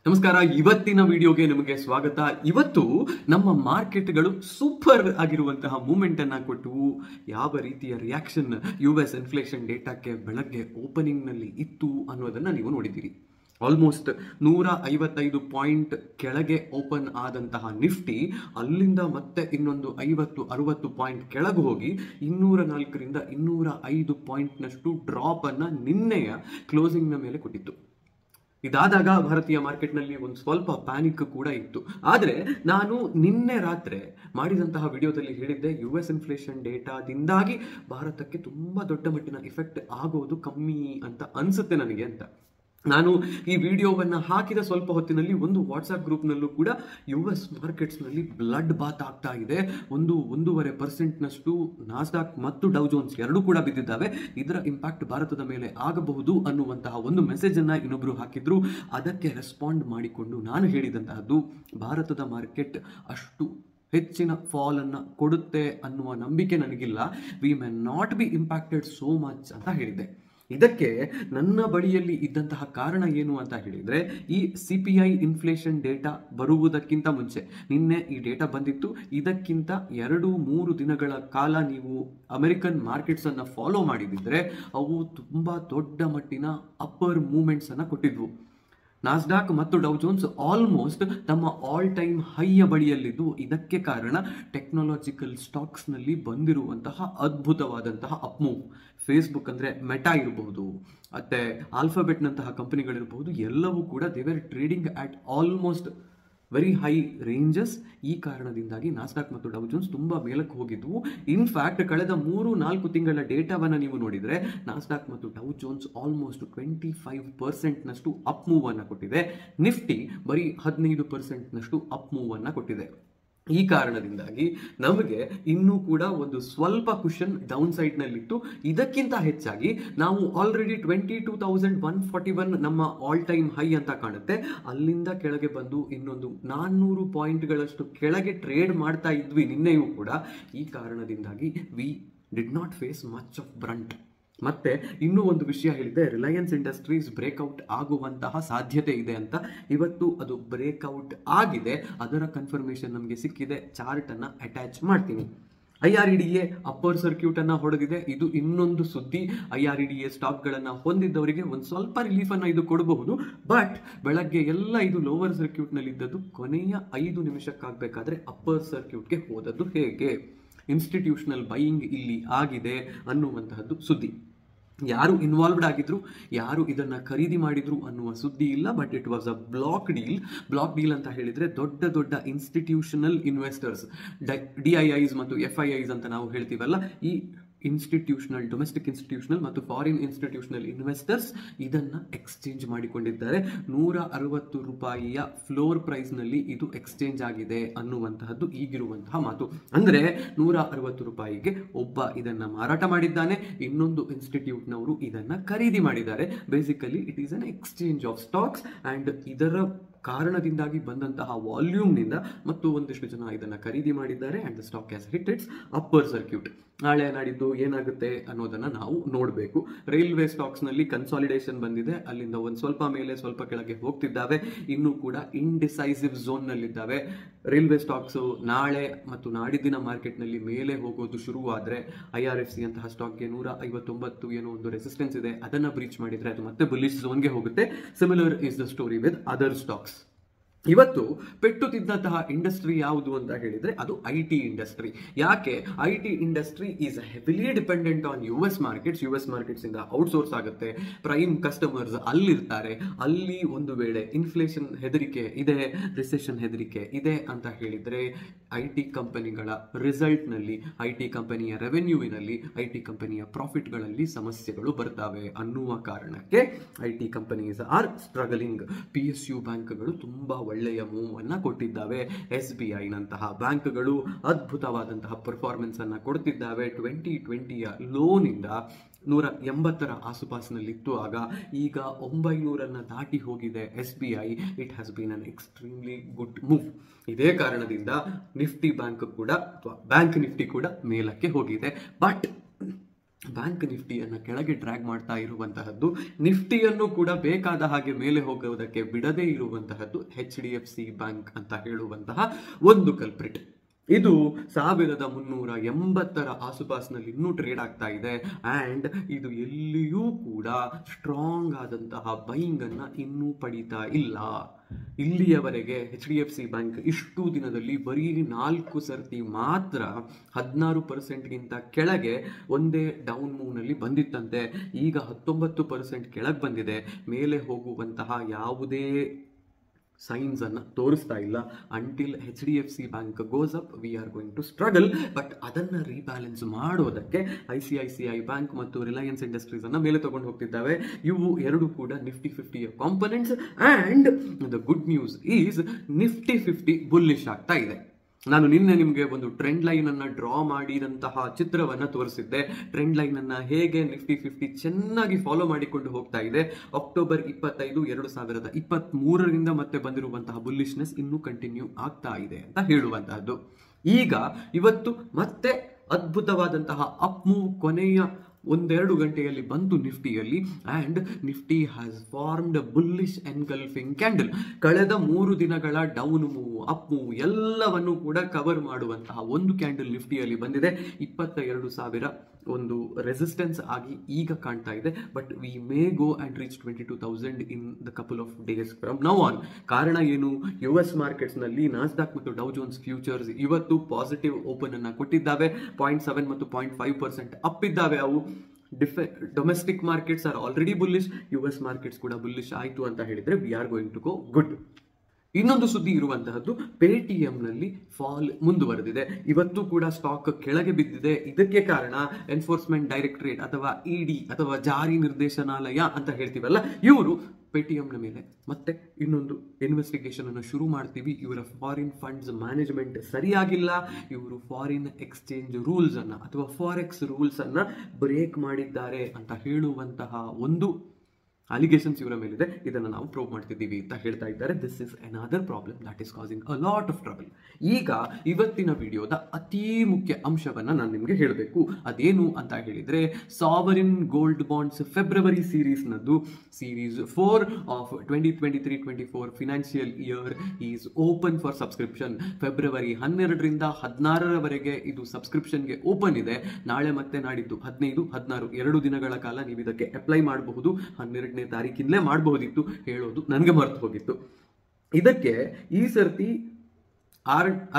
ನಮಸ್ಕಾರ. ಇವತ್ತಿನ ವಿಡಿಯೋಗೆ ನಿಮಗೆ ಸ್ವಾಗತ. ಇವತ್ತು ನಮ್ಮ ಮಾರ್ಕೆಟ್ಗಳು ಸೂಪರ್ ಆಗಿರುವಂತಹ ಮೂವ್ಮೆಂಟ್ ಅನ್ನ ಕೊಟ್ಟು ಯಾವ ರೀತಿಯ ರಿಯಾಕ್ಷನ್ US ಇನ್ಫ್ಲೇಷನ್ ಡೇಟಾಕ್ಕೆ ಬೆಳಗ್ಗೆ ಓಪನಿಂಗ್ ನಲ್ಲಿ ಇತ್ತು ಅನ್ನೋದನ್ನ ನೀವು ನೋಡಿದ್ದೀರಿ. ಆಲ್ಮೋಸ್ಟ್ 155 ಪಾಯಿಂಟ್ ಕೆಳಗೆ ಓಪನ್ ಆದಂತಹ ನಿಫ್ಟಿ ಅಲ್ಲಿಂದ ಮತ್ತೆ ಇನ್ನೊಂದು 50-60 ಪಾಯಿಂಟ್ ಕೆಳಗೆ ಹೋಗಿ 204ರಿಂದ 205 ಪಾಯಿಂಟ್ನಷ್ಟು ಡ್ರಾಪ್ ಅನ್ನ ನಿನ್ನೆಯ ಕ್ಲೋಸಿಂಗ್ ನ ಮೇಲೆ ಕೊಟ್ಟಿತ್ತು. ಇದಾದಾಗ ಭಾರತೀಯ ಮಾರ್ಕೆಟ್ನಲ್ಲಿ ಒಂದು ಸ್ವಲ್ಪ ಪ್ಯಾನಿಕ್ ಕೂಡ ಇತ್ತು. ಆದರೆ ನಾನು ನಿನ್ನೆ ರಾತ್ರಿ ಮಾಡಿದಂತಹ ವಿಡಿಯೋದಲ್ಲಿ ಹೇಳಿದ್ದೆ US ಇನ್ಫ್ಲೇಷನ್ ಡೇಟಾದಿಂದಾಗಿ ಭಾರತಕ್ಕೆ ತುಂಬಾ ದೊಡ್ಡ ಮಟ್ಟಿನ ಇಫೆಕ್ಟ್ ಆಗೋದು ಕಮ್ಮಿ ಅಂತ ಅನ್ಸುತ್ತೆ ನನಗೆ ಅಂತ. ನಾನು ಈ ವಿಡಿಯೋವನ್ನ ಹಾಕಿದ ಸ್ವಲ್ಪ ಹೊತ್ತಿನಲ್ಲಿ ಒಂದು ವಾಟ್ಸ್ಆಪ್ ಗ್ರೂಪ್ನಲ್ಲೂ ಕೂಡ US ಮಾರ್ಕೆಟ್ಸ್ನಲ್ಲಿ ಬ್ಲಡ್ ಬಾತ್ ಆಗ್ತಾ ಇದೆ. 1.5% ನಾಸ್ಡಾಕ್ ಮತ್ತು ಡೌ ಜೋನ್ಸ್ ಎರಡೂ ಕೂಡ ಬಿದ್ದಿದ್ದಾವೆ. ಇದರ ಇಂಪ್ಯಾಕ್ಟ್ ಭಾರತದ ಮೇಲೆ ಆಗಬಹುದು ಅನ್ನುವಂತಹ ಒಂದು ಮೆಸೇಜ್ ಅನ್ನ ಇನ್ನೊಬ್ರು ಹಾಕಿದ್ರು. ಅದಕ್ಕೆ ರೆಸ್ಪಾಂಡ್ ಮಾಡಿಕೊಂಡು ನಾನು ಹೇಳಿದಂತಹದ್ದು, ಭಾರತದ ಮಾರ್ಕೆಟ್ ಅಷ್ಟು ಹೆಚ್ಚಿನ ಫಾಲ್ ಅನ್ನ ಕೊಡುತ್ತೆ ಅನ್ನುವ ನಂಬಿಕೆ ನನಗಿಲ್ಲ. We may not be impacted so much ಅಂತ ಹೇಳಿದ್ದೆ. ಇದಕ್ಕೆ ನನ್ನ ಬಳಿಯಲ್ಲಿ ಇದ್ದಂತಹ ಕಾರಣ ಏನು ಅಂತ ಹೇಳಿದ್ರೆ, ಈ CPI ಇನ್ಫ್ಲೇಷನ್ ಡೇಟಾ ಬರುವುದಕ್ಕಿಂತ ಮುಂಚೆ ನಿನ್ನೆ ಈ ಡೇಟಾ ಬಂದಿತ್ತು. ಇದಕ್ಕಿಂತ 2-3 ದಿನಗಳ ಕಾಲ ನೀವು ಅಮೆರಿಕನ್ ಮಾರ್ಕೆಟ್ಸ್ ಅನ್ನ ಫಾಲೋ ಮಾಡಿದಿದ್ರೆ ಅವು ತುಂಬಾ ದೊಡ್ಡ ಮಟ್ಟಿನ ಅಪ್ಪರ್ ಮೂವ್ಮೆಂಟ್ಸ್ ಅನ್ನ ಕೊಟ್ಟಿದ್ವು. ನಾಸ್ಡಾಕ್ ಮತ್ತು ಡೌ ಜೋನ್ಸ್ ಆಲ್ಮೋಸ್ಟ್ ತಮ್ಮ ಆಲ್ ಟೈಮ್ ಹೈಯ ಬಳಿಯಲ್ಲಿದ್ದು, ಇದಕ್ಕೆ ಕಾರಣ ಟೆಕ್ನಾಲಜಿಕಲ್ ಸ್ಟಾಕ್ಸ್ ನಲ್ಲಿ ಬಂದಿರುವಂತಹ ಅದ್ಭುತವಾದಂತಹ ಅಪ್ಮೂವ್. ಫೇಸ್ಬುಕ್ ಅಂದ್ರೆ ಮೆಟಾ ಇರಬಹುದು, ಮತ್ತೆ ಆಲ್ಫಾಬೆಟ್ ನಂತಹ ಕಂಪನಿಗಳಿರಬಹುದು, ಎಲ್ಲವೂ ಕೂಡ they were trading at almost very high ranges. ಈ ಕಾರಣದಿಂದಾಗಿ ನಾಸ್ಡಾಕ್ ಮತ್ತು ಡೌ ಜೋನ್ಸ್ ತುಂಬಾ ಮೇಲಕ್ಕೆ ಹೋಗಿದ್ವು. ಇನ್ಫ್ಯಾಕ್ಟ್ ಕಳೆದ 3-4 ತಿಂಗಳ ಡೇಟಾವನ್ನ ನೀವು ನೋಡಿದ್ರೆ ನಾಸ್ಡಾಕ್ ಮತ್ತು Dow Jones almost 25% up move ಅನ್ನ ಕೊಟ್ಟಿದೆ. ನಿಫ್ಟಿ ಬರೀ 15% ಅಪ್ ಮೂವ್ ಅನ್ನ ಕೊಟ್ಟಿದೆ. ಈ ಕಾರಣದಿಂದಾಗಿ ನಮಗೆ ಇನ್ನೂ ಕೂಡ ಒಂದು ಸ್ವಲ್ಪ ಕುಷನ್ ಡೌನ್ ಸೈಡ್ ನಲ್ಲಿತ್ತು. ಇದಕ್ಕಿಂತ ಹೆಚ್ಚಾಗಿ ನಾವು ಆಲ್ರೆಡಿ 22,141 ನಮ್ಮ ಆಲ್ ಟೈಮ್ ಹೈ ಅಂತ ಕಾಣುತ್ತೆ. ಅಲ್ಲಿಂದ ಕೆಳಗೆ ಬಂದು ಇನ್ನೊಂದು 400 ಪಾಯಿಂಟ್ಗಳಷ್ಟು ಕೆಳಗೆ ಟ್ರೇಡ್ ಮಾಡ್ತಾ ಇದ್ವಿ ನಿನ್ನೆಯೂ ಕೂಡ. ಈ ಕಾರಣದಿಂದಾಗಿ we did not face much of brunt. ಮತ್ತೆ ಇನ್ನೂ ಒಂದು ವಿಷಯ ಹೇಳಿದೆ, ರಿಲಯನ್ಸ್ ಇಂಡಸ್ಟ್ರೀಸ್ ಬ್ರೇಕ್ಔಟ್ ಆಗುವಂತಹ ಸಾಧ್ಯತೆ ಇದೆ ಅಂತ. ಇವತ್ತು ಅದು ಬ್ರೇಕ್ಔಟ್ ಆಗಿದೆ, ಅದರ ಕನ್ಫರ್ಮೇಶನ್ ನಮಗೆ ಸಿಕ್ಕಿದೆ. ಚಾರ್ಟ್ ಅನ್ನ ಅಟ್ಯಾಚ್ ಮಾಡ್ತೀನಿ. IREDA ಅಪ್ಪರ್ ಸರ್ಕ್ಯೂಟ್ ಅನ್ನ ಹೊಡೆದಿದೆ. ಇದು ಇನ್ನೊಂದು ಸುದ್ದಿ. IREDA ಸ್ಟಾಕ್ ಗಳನ್ನ ಹೊಂದಿದ್ದವರಿಗೆ ಒಂದು ಸ್ವಲ್ಪ ರಿಲೀಫ್ ಅನ್ನ ಇದು ಕೊಡಬಹುದು. ಬಟ್ ಬೆಳಗ್ಗೆ ಎಲ್ಲ ಇದು ಲೋವರ್ ಸರ್ಕ್ಯೂಟ್ ನಲ್ಲಿ ಇದ್ದದ್ದು ಕೊನೆಯ 5 ನಿಮಿಷಕ್ಕಾಗಬೇಕಾದ್ರೆ ಅಪ್ಪರ್ ಸರ್ಕ್ಯೂಟ್ಗೆ ಹೋದದ್ದು ಹೇಗೆ? ಇನ್ಸ್ಟಿಟ್ಯೂಷನಲ್ ಬೈಯಿಂಗ್ ಇಲ್ಲಿ ಆಗಿದೆ ಅನ್ನುವಂತಹದ್ದು ಸುದ್ದಿ. ಯಾರು ಇನ್ವಾಲ್ವ್ಡ್ ಆಗಿದ್ರು, ಯಾರು ಇದನ್ನ ಖರೀದಿ ಮಾಡಿದ್ರು ಅನ್ನುವ ಸುದ್ದಿ ಇಲ್ಲ. But it was a block deal. Block deal ಅಂತ ಹೇಳಿದ್ರೆ ದೊಡ್ಡ ದೊಡ್ಡ ಇನ್ಸ್ಟಿಟ್ಯೂಷನಲ್ ಇನ್ವೆಸ್ಟರ್ಸ್, DIIs ಮತ್ತು FIIs ಅಂತ ನಾವು ಹೇಳ್ತೀವಲ್ಲ, ಈ ಇನ್ಸ್ಟಿಟ್ಯೂಷನಲ್, ಡೊಮೆಸ್ಟಿಕ್ ಇನ್ಸ್ಟಿಟ್ಯೂಷನಲ್ ಮತ್ತು ಫಾರಿನ್ ಇನ್ಸ್ಟಿಟ್ಯೂಷನಲ್ ಇನ್ವೆಸ್ಟರ್ಸ್ ಇದನ್ನ ಎಕ್ಸ್ಚೇಂಜ್ ಮಾಡಿಕೊಂಡಿದ್ದಾರೆ. 160 ರೂಪಾಯಿಯ ಫ್ಲೋರ್ ಪ್ರೈಸ್ ನಲ್ಲಿ ಇದು ಎಕ್ಸ್ಚೇಂಜ್ ಆಗಿದೆ ಅನ್ನುವಂತಹದ್ದು ಈಗಿರುವಂತಹ ಮಾತು. ಅಂದ್ರೆ 160 ರೂಪಾಯಿಗೆ ಒಬ್ಬ ಇದನ್ನ ಮಾರಾಟ ಮಾಡಿದ್ದಾನೆ, ಇನ್ನೊಂದು ಇನ್ಸ್ಟಿಟ್ಯೂಟ್ ನವರು ಇದನ್ನ ಖರೀದಿ ಮಾಡಿದ್ದಾರೆ. Basically it is an exchange of stocks and ಇದರ ಕಾರಣದಿಂದಾಗಿ ಬಂದಂತಹ ವಾಲ್ಯೂಮ್ ನಿಂದ ಮತ್ತು ಒಂದಿಷ್ಟು ಜನ ಇದನ್ನ ಖರೀದಿ ಮಾಡಿದ್ದಾರೆ and the stock has hit it's upper circuit. ನಾಳೆ ನಾಡಿದ್ದು ಏನಾಗುತ್ತೆ ಅನ್ನೋದನ್ನ ನಾವು ನೋಡಬೇಕು. ರೈಲ್ವೆ ಸ್ಟಾಕ್ಸ್ ನಲ್ಲಿ ಕನ್ಸಾಲಿಡೇಷನ್ ಬಂದಿದೆ. ಅಲ್ಲಿಂದ ಒಂದು ಸ್ವಲ್ಪ ಮೇಲೆ ಸ್ವಲ್ಪ ಕೆಳಗೆ ಹೋಗ್ತಿದ್ದಾವೆ. ಇನ್ನೂ ಕೂಡ ಇಂಡಿಸೈಸಿವ್ ಝೋನ್ ನಲ್ಲಿದ್ದಾವೆ. ರೈಲ್ವೆ ಸ್ಟಾಕ್ಸ್ ನಾಳೆ ಮತ್ತು ನಾಡಿದ್ದಿನ ಮಾರ್ಕೆಟ್ ನಲ್ಲಿ ಮೇಲೆ ಹೋಗೋದು ಶುರುವಾದ್ರೆ IRFC ಅಂತಹ ಸ್ಟಾಕ್ಗೆ 159 ಏನೋ ಒಂದು ರೆಸಿಸ್ಟೆನ್ಸ್ ಇದೆ. ಅದನ್ನ ಬ್ರೀಚ್ ಮಾಡಿದ್ರೆ ಅದು ಮತ್ತೆ ಬುಲಿಶ್ ಝೋನ್ಗೆ ಹೋಗುತ್ತೆ. Similar is the story with other stocks. ಇವತ್ತು ಪೆಟ್ಟು ತಿಂದಂತಹ ಇಂಡಸ್ಟ್ರಿ ಯಾವುದು ಅಂತ ಹೇಳಿದ್ರೆ ಅದು IT ಇಂಡಸ್ಟ್ರಿ. ಯಾಕೆ? IT industry is heavily dependent on US markets. US markets ಇಂದ ಔಟ್ಸೋರ್ಸ್ ಆಗುತ್ತೆ. ಪ್ರೈಮ್ ಕಸ್ಟಮರ್ಸ್ ಅಲ್ಲಿರ್ತಾರೆ. ಅಲ್ಲಿ ಒಂದು ವೇಳೆ ಇನ್ಫ್ಲೇಷನ್ ಹೆದರಿಕೆ ಇದೆ, ರಿಸೆಷನ್ ಹೆದರಿಕೆ ಇದೆ ಅಂತ ಹೇಳಿದ್ರೆ IT ಕಂಪನಿಗಳ ರಿಸಲ್ಟ್ ನಲ್ಲಿ, IT ಕಂಪನಿಯ ರೆವೆನ್ಯೂವಿನಲ್ಲಿ, IT ಕಂಪನಿಯ ಪ್ರಾಫಿಟ್ ಗಳಲ್ಲಿ ಸಮಸ್ಯೆಗಳು ಬರ್ತವೆ ಅನ್ನುವ ಕಾರಣಕ್ಕೆ IT companies are struggling. PSU ಬ್ಯಾಂಕ್ಗಳು ತುಂಬಾ ಒಳ್ಳೆಯ ಮೂವ್ ಅನ್ನ ಕೊಟ್ಟಿದ್ದಾವೆ. SBI ನಂತಹ ಬ್ಯಾಂಕ್ಗಳು ಅದ್ಭುತವಾದಂತಹ ಪರ್ಫಾರ್ಮೆನ್ಸ್ ಅನ್ನ ಕೊಡ್ತಿದ್ದಾವೆ. 2020ಯ ಲೋನಿಂದ 180ರ ಆಸುಪಾಸಿನಲ್ಲಿತ್ತು ಆಗ, ಈಗ 900 ದಾಟಿ ಹೋಗಿದೆ SBI. It has been an extremely good move. ಇದೇ ಕಾರಣದಿಂದ ನಿಫ್ಟಿ ಬ್ಯಾಂಕ್ ನಿಫ್ಟಿ ಕೂಡ ಮೇಲಕ್ಕೆ ಹೋಗಿದೆ. ಬಟ್ ಬ್ಯಾಂಕ್ ನಿಫ್ಟಿಯನ್ನು ಕೆಳಗೆ ಡ್ರ್ಯಾಗ್ ಮಾಡ್ತಾ ಇರುವಂತಹದ್ದು, ನಿಫ್ಟಿಯನ್ನು ಕೂಡ ಬೇಕಾದ ಹಾಗೆ ಮೇಲೆ ಹೋಗುವುದಕ್ಕೆ ಬಿಡದೇ ಇರುವಂತಹದ್ದು HDFC ಬ್ಯಾಂಕ್ ಅಂತ ಹೇಳುವಂತಹ ಒಂದು ಕಲ್ಪ್ರಿಟ್. ಇದು 1380 ಆಸುಪಾಸಿನಲ್ಲಿ ಇನ್ನೂ ಟ್ರೇಡ್ ಆಗ್ತಾ ಇದೆ. ಆ್ಯಂಡ್ ಇದು ಎಲ್ಲಿಯೂ ಕೂಡ ಸ್ಟ್ರಾಂಗ್ ಆದಂತಹ ಬೈಯಿಂಗ್ ಅನ್ನ ಇನ್ನೂ ಪಡೀತಾ ಇಲ್ಲ. ಇಲ್ಲಿಯವರೆಗೆ HDFC ಬ್ಯಾಂಕ್ ಇಷ್ಟು ದಿನದಲ್ಲಿ ಬರೀ 4 ಸರ್ತಿ ಮಾತ್ರ 16%ಗಿಂತ ಕೆಳಗೆ ಒಂದೇ ಡೌನ್ ಮೂವ್ನಲ್ಲಿ ಬಂದಿತ್ತಂತೆ. ಈಗ 19% ಕೆಳಗೆ ಬಂದಿದೆ. ಮೇಲೆ ಹೋಗುವಂತಹ ಯಾವುದೇ ಸೈನ್ಸ್ ಅನ್ನ ತೋರಿಸ್ತಾ ಇಲ್ಲ. Until HDFC bank goes up we are going to struggle. But ಅದನ್ನ ರೀಬ್ಯಾಲೆನ್ಸ್ ಮಾಡೋದಕ್ಕೆ ICICI ಬ್ಯಾಂಕ್ ಮತ್ತು ರಿಲಯನ್ಸ್ ಇಂಡಸ್ಟ್ರೀಸ್ ಅನ್ನ ಮೇಲೆ ತಗೊಂಡು ಹೋಗ್ತಿದ್ದಾವೆ. ಇವು ಎರಡು ಕೂಡ ನಿಫ್ಟಿ 50ಯ components. And the good news is Nifty 50 bullish ಆಗ್ತಾ ಇದೆ. ನಾನು ನಿನ್ನೆ ನಿಮಗೆ ಒಂದು ಟ್ರೆಂಡ್ ಲೈನ್ ಅನ್ನ ಡ್ರಾ ಮಾಡಿದಂತಹ ಚಿತ್ರವನ್ನ ತೋರಿಸಿದ್ದೆ. ಟ್ರೆಂಡ್ ಲೈನ್ ಅನ್ನ ಹೇಗೆ ನಿಫ್ಟಿ 50 ಚೆನ್ನಾಗಿ ಫಾಲೋ ಮಾಡಿಕೊಂಡು ಹೋಗ್ತಾ ಇದೆ. ಅಕ್ಟೋಬರ್ 25, 2023ರಿಂದ ಮತ್ತೆ ಬಂದಿರುವಂತಹ ಬುಲ್ಲಿಶ್ನೆಸ್ ಇನ್ನೂ ಕಂಟಿನ್ಯೂ ಆಗ್ತಾ ಇದೆ ಅಂತ ಹೇಳುವಂತಹದ್ದು. ಈಗ ಇವತ್ತು ಮತ್ತೆ ಅದ್ಭುತವಾದಂತಹ ಅಪ್ ಮೂವ್ ಕೊನೆಯ 1-2 ಗಂಟೆಯಲ್ಲಿ ಬಂತು ನಿಫ್ಟಿಯಲ್ಲಿ. And Nifty has formed bullish engulfing candle. ಕಳೆದ 3 ದಿನಗಳ ಡೌನ್ ಮೂವ್, ಅಪ್ ಮೂವ್ ಎಲ್ಲವನ್ನು ಕೂಡ ಕವರ್ ಮಾಡುವಂತಹ ಒಂದು ಕ್ಯಾಂಡಲ್ ನಿಫ್ಟಿಯಲ್ಲಿ ಬಂದಿದೆ. 22,000 ಒಂದು ರೆಸಿಸ್ಟೆನ್ಸ್ ಆಗಿ ಈಗ ಕಾಣ್ತಾ ಇದೆ. But we may go and reach 22,000 in the couple of days from now on. ಕಾರಣ ಏನು? US ಮಾರ್ಕೆಟ್ಸ್ ನಲ್ಲಿ ನಾಸ್ಡಾಕ್ ಮತ್ತು ಡೌ ಜೋನ್ಸ್ ಫ್ಯೂಚರ್ಸ್ ಇವತ್ತು ಪಾಸಿಟಿವ್ ಓಪನ್ ಅನ್ನ ಕೊಟ್ಟಿದ್ದಾವೆ. 0.7 ಮತ್ತು 0.5% ಅಪ್ ಇದ್ದಾವೆ. ಅವು domestic markets are already bullish. US markets ಕೂಡ ಬುಲ್ಲಿಶ್ ಆಯಿತು ಅಂತ ಹೇಳಿದ್ರೆ we are going to go good. ಇನ್ನೊಂದು ಸುದ್ದಿ ಇರುವಂತಹದ್ದು, ಪೇಟಿಎಂ ನಲ್ಲಿ ಫಾಲ್ ಮುಂದುವರೆದಿದೆ. ಇವತ್ತು ಕೂಡ ಸ್ಟಾಕ್ ಕೆಳಗೆ ಬಿದ್ದಿದೆ. ಇದಕ್ಕೆ ಕಾರಣ ಎನ್ಫೋರ್ಸ್ಮೆಂಟ್ ಡೈರೆಕ್ಟರೇಟ್ ಅಥವಾ ED ಅಥವಾ ಜಾರಿ ನಿರ್ದೇಶನಾಲಯ ಅಂತ ಹೇಳ್ತೀವಲ್ಲ, ಇವರು ಪೇಟಿಎಂನ ಮೇಲೆ ಮತ್ತೆ ಇನ್ನೊಂದು ಇನ್ವೆಸ್ಟಿಗೇಷನ್ ಅನ್ನು ಶುರು ಮಾಡ್ತೀವಿ. ಇವರ ಫಾರಿನ್ ಫಂಡ್ಸ್ ಮ್ಯಾನೇಜ್ಮೆಂಟ್ ಸರಿಯಾಗಿಲ್ಲ, ಇವರು ಫಾರಿನ್ ಎಕ್ಸ್ಚೇಂಜ್ ರೂಲ್ಸ್ ಅನ್ನ ಅಥವಾ ಫಾರೆಕ್ಸ್ ರೂಲ್ಸ್ ಅನ್ನ ಬ್ರೇಕ್ ಮಾಡಿದ್ದಾರೆ ಅಂತ ಹೇಳುವಂತಹ ಒಂದು ಅಲಿಗೇಷನ್ಸ್ ಇವರ ಮೇಲಿದೆ. ಇದನ್ನು ನಾವು ಪ್ರೂವ್ ಮಾಡ್ತಿದ್ದೀವಿ ಅಂತ ಹೇಳ್ತಾ ಇದ್ದಾರೆ. This is another problem that is causing a lot of trouble. ಈಗ ಇವತ್ತಿನ ವಿಡಿಯೋದ ಅತಿ ಮುಖ್ಯ ಅಂಶವನ್ನ ನಾನು ನಿಮಗೆ ಹೇಳಬೇಕು. ಅದೇನು ಅಂತ ಹೇಳಿದ್ರೆ, ಸಾವರಿನ್ ಗೋಲ್ಡ್ ಬಾಂಡ್ಸ್ ಫೆಬ್ರವರಿ ಸೀರೀಸ್ನದ್ದು series 4 of 2023-24 financial year is open for subscription. February 12ರಿಂದ 16ರವರೆಗೆ ಇದು ಸಬ್ಸ್ಕ್ರಿಪ್ಷನ್ಗೆ ಓಪನ್ ಇದೆ. ನಾಳೆ ಮತ್ತೆ ನಾಡಿದ್ದು 15, 16 2 ದಿನಗಳ ಕಾಲ ನೀವು ಇದಕ್ಕೆ ಅಪ್ಲೈ ಮಾಡಬಹುದು. 12ನೇ ತಾರೀಕಿಂದಲೇ ಮಾಡಬಹುದಿತ್ತು, ಹೇಳೋದು ನನಗೆ ಮರೆತು ಹೋಗಿತ್ತು. ಇದಕ್ಕೆ ಈ ಸರ್ತಿ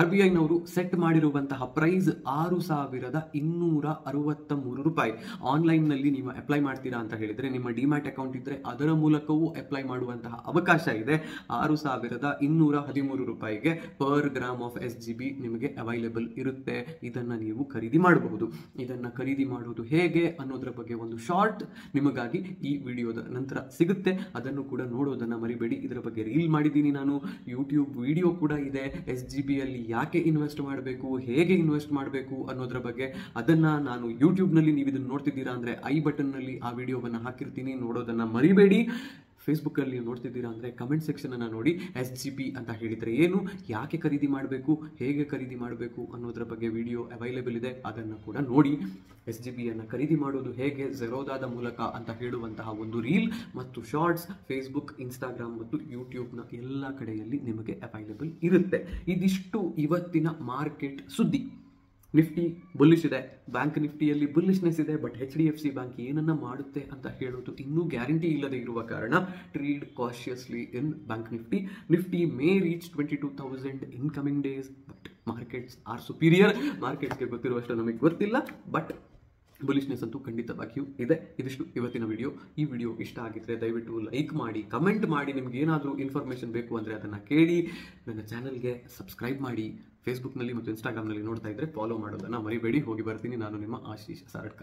RBIನವರು ಸೆಟ್ ಮಾಡಿರುವಂತಹ ಪ್ರೈಸ್ 6,263 ರೂಪಾಯಿ. ಆನ್ಲೈನ್ನಲ್ಲಿ ನೀವು ಅಪ್ಲೈ ಮಾಡ್ತೀರಾ ಅಂತ ಹೇಳಿದ್ರೆ, ನಿಮ್ಮ ಡಿಮ್ಯಾಟ್ ಅಕೌಂಟ್ ಇದ್ರೆ ಅದರ ಮೂಲಕವೂ ಅಪ್ಲೈ ಮಾಡುವಂತಹ ಅವಕಾಶ ಇದೆ. 6,213 ರೂಪಾಯಿಗೆ ಪರ್ ಗ್ರಾಮ್ ಆಫ್ SGB ನಿಮಗೆ ಅವೈಲೇಬಲ್ ಇರುತ್ತೆ. ಇದನ್ನ ನೀವು ಖರೀದಿ ಮಾಡಬಹುದು. ಇದನ್ನ ಖರೀದಿ ಮಾಡೋದು ಹೇಗೆ ಅನ್ನೋದ್ರ ಬಗ್ಗೆ ಒಂದು ಶಾರ್ಟ್ ನಿಮಗಾಗಿ ಈ ವಿಡಿಯೋದ ನಂತರ ಸಿಗುತ್ತೆ. ಅದನ್ನು ಕೂಡ ನೋಡೋದನ್ನ ಮರಿಬೇಡಿ. ಇದರ ಬಗ್ಗೆ ರೀಲ್ ಮಾಡಿದ್ದೀನಿ ನಾನು, ಯೂಟ್ಯೂಬ್ ವಿಡಿಯೋ ಕೂಡ ಇದೆ. SGB ಅಲ್ಲಿ ಯಾಕೆ ಇನ್ವೆಸ್ಟ್ ಮಾಡಬೇಕು, ಹೇಗೆ ಇನ್ವೆಸ್ಟ್ ಮಾಡಬೇಕು ಅನ್ನೋದ್ರ ಬಗ್ಗೆ ಅದನ್ನ ನಾನು ಯೂಟ್ಯೂಬ್ನಲ್ಲಿ ನೀವು ಇದನ್ನು ನೋಡ್ತಿದ್ದೀರಾ ಅಂದ್ರೆ ಐ ಬಟನ್ ನಲ್ಲಿ ಆ ವಿಡಿಯೋವನ್ನ ಹಾಕಿರ್ತೀನಿ, ನೋಡೋದನ್ನ ಮರಿಬೇಡಿ. ಫೇಸ್ಬುಕ್ ಅಲ್ಲಿ ನೋಡ್ತಿದ್ದೀರಾ ಅಂದ್ರೆ ಕಮೆಂಟ್ ಸೆಕ್ಷನ್ ಅನ್ನ ನೋಡಿ. SGB ಅಂತ ಹೇಳಿದ್ರೆ ಏನು, ಯಾಕೆ ಖರೀದಿ ಮಾಡಬೇಕು, ಹೇಗೆ ಖರೀದಿ ಮಾಡಬೇಕು ಅನ್ನೋದ್ರ ಬಗ್ಗೆ ವಿಡಿಯೋ ಅವೈಲೇಬಲ್ ಇದೆ, ಅದನ್ನು ಕೂಡ ನೋಡಿ. SGB ಅನ್ನ ಖರೀದಿ ಮಾಡೋದು ಹೇಗೆ ಝೆರೋದಾದ ಮೂಲಕ ಅಂತ ಹೇಳುವಂತಹ ಒಂದು ರೀಲ್ ಮತ್ತು ಶಾರ್ಟ್ಸ್ ಫೇಸ್ಬುಕ್, ಇನ್ಸ್ಟಾಗ್ರಾಮ್ ಮತ್ತು ಯೂಟ್ಯೂಬ್ನ ಎಲ್ಲ ಕಡೆಯಲ್ಲಿ ನಿಮಗೆ ಅವೈಲೇಬಲ್ ಇರುತ್ತೆ. ಇದಿಷ್ಟು ಇವತ್ತಿನ ಮಾರ್ಕೆಟ್ ಸುದ್ದಿ. ನಿಫ್ಟಿ ಬುಲ್ಲಿಶ್ ಇದೆ, ಬ್ಯಾಂಕ್ ನಿಫ್ಟಿಯಲ್ಲಿ ಬುಲ್ಲಿಶ್ನೆಸ್ ಇದೆ. ಬಟ್ HDFC ಬ್ಯಾಂಕ್ ಏನನ್ನ ಮಾಡುತ್ತೆ ಅಂತ ಹೇಳೋದು ಇನ್ನೂ ಗ್ಯಾರಂಟಿ ಇಲ್ಲದೆ ಇರುವ ಕಾರಣ trade cautiously in bank Nifty. Nifty may reach 22,000 in coming days. But markets are superior. ಮಾರ್ಕೆಟ್ಸ್ಗೆ ಗೊತ್ತಿರುವಷ್ಟು ನಮಗೆ ಗೊತ್ತಿಲ್ಲ, ಬಟ್ ಬುಲಿಶ್ನೆಸ್ ಅಂತೂ ಖಂಡಿತವಾಗಿಯೂ ಇದೆ. ಇದಿಷ್ಟು ಇವತ್ತಿನ ವಿಡಿಯೋ. ಈ ವಿಡಿಯೋ ಇಷ್ಟ ಆಗಿದ್ರೆ ದಯವಿಟ್ಟು ಲೈಕ್ ಮಾಡಿ, ಕಮೆಂಟ್ ಮಾಡಿ. ನಿಮ್ಗೆ ಏನಾದರೂ ಇನ್ಫಾರ್ಮೇಷನ್ ಬೇಕು ಅಂದರೆ ಅದನ್ನು ಕೇಳಿ. ನನ್ನ ಚಾನಲ್ಗೆ ಸಬ್ಸ್ಕ್ರೈಬ್ ಮಾಡಿ. ಫೇಸ್ಬುಕ್ನಲ್ಲಿ ಮತ್ತು ಇನ್ಸ್ಟಾಗ್ರಾಮ್ನಲ್ಲಿ ನೋಡ್ತಾ ಇದ್ರೆ ಫಾಲೋ ಮಾಡೋದನ್ನು ಮರಿಬೇಡಿ. ಹೋಗಿ ಬರ್ತೀನಿ. ನಾನು ನಿಮ್ಮ ಆಶೀಶ್ ಸಾರಡ್ಕ.